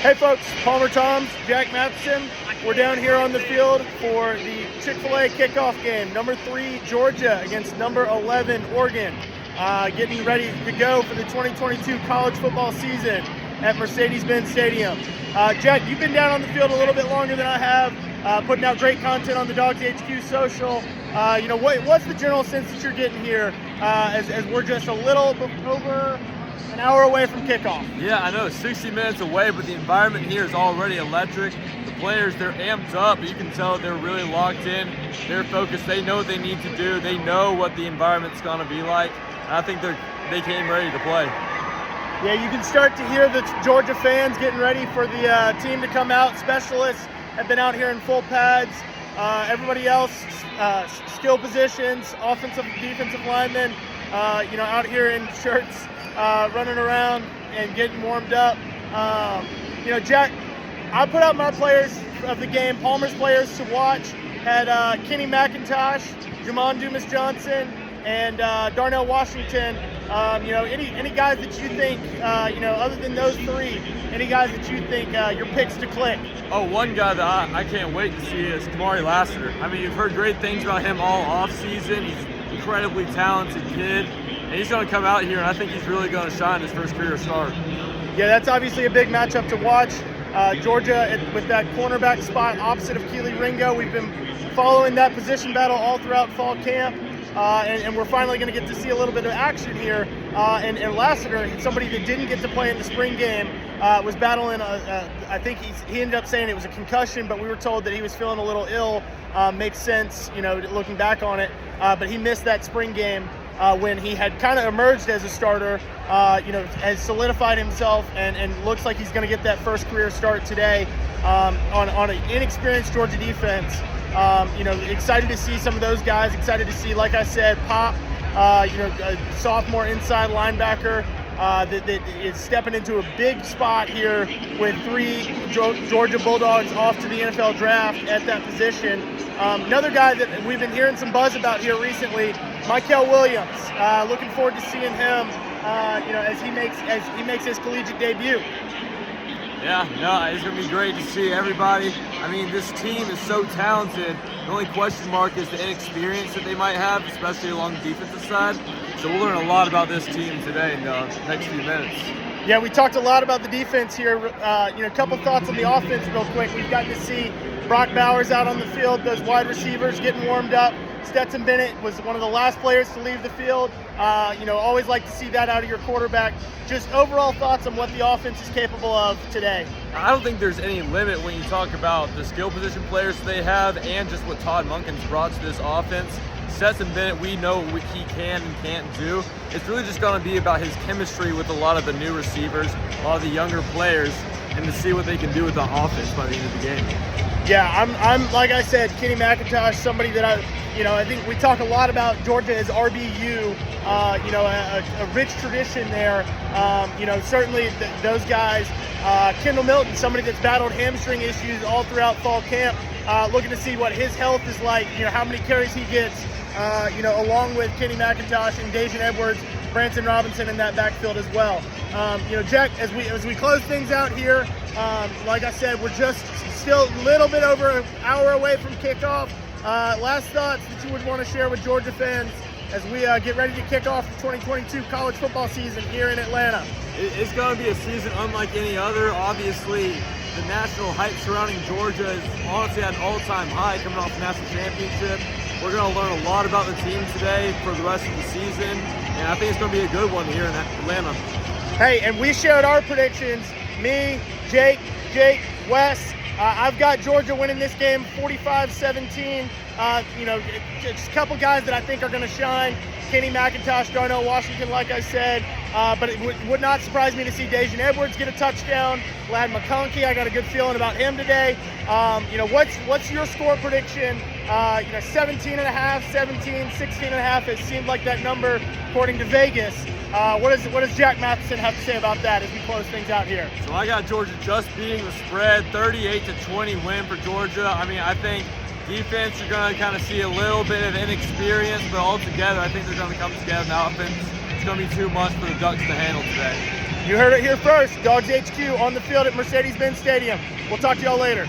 Hey folks, Palmer Toms, Jack Matheson. We're down here on the field for the Chick-fil-A kickoff game. Number 3, Georgia against number 11, Oregon. Getting ready to go for the 2022 college football season at Mercedes-Benz Stadium. Jack, you've been down on the field a little bit longer than I have, putting out great content on the DawgsHQ social. What's the general sense that you're getting here as we're just a little over an hour away from kickoff? Yeah, I know it's 60 minutes away, but the environment here is already electric. The players, they're amped up. You can tell they're really locked in. They're focused. They know what they need to do. They know what the environment's going to be like. And I think they came ready to play. Yeah, you can start to hear the Georgia fans getting ready for the team to come out. Specialists have been out here in full pads. Everybody else, skill positions, offensive, defensive linemen, out here in shirts, running around and getting warmed up. Jack, I put out my players of the game, Palmer's players to watch. Had Kenny McIntosh, Jamon Dumas-Johnson, and Darnell Washington. Any guys that you think, other than those three, any guys that you think your picks to click? Oh, one guy that I can't wait to see is Kamari Lassiter. I mean, you've heard great things about him all off-season. He's an incredibly talented kid, and he's going to come out here, and I think he's really going to shine his first career start. Yeah, that's obviously a big matchup to watch. Georgia with that cornerback spot opposite of Keely Ringo. We've been following that position battle all throughout fall camp. And we're finally going to get to see a little bit of action here. And Lassiter, somebody that didn't get to play in the spring game, was battling, I think he ended up saying it was a concussion, but we were told that he was feeling a little ill. Makes sense, looking back on it. But he missed that spring game when he had kind of emerged as a starter, has solidified himself and looks like he's going to get that first career start today on an inexperienced Georgia defense. Excited to see some of those guys. Excited to see, like I said, Pop, a sophomore inside linebacker that is stepping into a big spot here with 3 Georgia Bulldogs off to the NFL draft at that position. Another guy that we've been hearing some buzz about here recently, Michael Williams. Looking forward to seeing him, as he makes his collegiate debut. Yeah, no, it's going to be great to see everybody. I mean, this team is so talented. The only question mark is the inexperience that they might have, especially along the defensive side. So we'll learn a lot about this team today in the next few minutes. Yeah, we talked a lot about the defense here. A couple thoughts on the offense real quick. We've gotten to see Brock Bowers out on the field, those wide receivers getting warmed up. Stetson Bennett was one of the last players to leave the field. Always like to see that out of your quarterback. Just overall thoughts on what the offense is capable of today. I don't think there's any limit when you talk about the skill position players they have and just what Todd Monken's brought to this offense. Stetson Bennett, we know what he can and can't do. It's really just going to be about his chemistry with a lot of the new receivers, a lot of the younger players, and to see what they can do with the offense by the end of the game. Yeah, I'm like I said, Kenny McIntosh, somebody that I think we talk a lot about Georgia as RBU, a rich tradition there. Certainly those guys. Kendall Milton, somebody that's battled hamstring issues all throughout fall camp. Looking to see what his health is like, how many carries he gets, along with Kenny McIntosh and Dejan Edwards, Branson Robinson in that backfield as well. Jack, as we close things out here, like I said, we're just still a little bit over an hour away from kickoff. Last thoughts that you would want to share with Georgia fans as we get ready to kick off the 2022 college football season here in Atlanta? It's going to be a season unlike any other. Obviously, the national hype surrounding Georgia is honestly at an all-time high coming off the national championship. We're going to learn a lot about the team today for the rest of the season, and I think it's going to be a good one here in Atlanta. Hey, and we shared our predictions. Me, Jake, Wes. I've got Georgia winning this game 45-17. Just a couple guys that I think are going to shine. Kenny McIntosh, Darnell Washington, like I said. But it would not surprise me to see Dejan Edwards get a touchdown. Ladd McConkey, I got a good feeling about him today. What's your score prediction? 17.5, 17, 16.5. It seemed like that number according to Vegas. What does Jack Matheson have to say about that as we close things out here? So I got Georgia just beating the spread, 38-20 win for Georgia. I mean, I think defense, you're going to kind of see a little bit of inexperience, but altogether, I think they're going to come together. Now, offense, it's going to be too much for the Ducks to handle today. You heard it here first. DawgsHQ on the field at Mercedes-Benz Stadium. We'll talk to y'all later.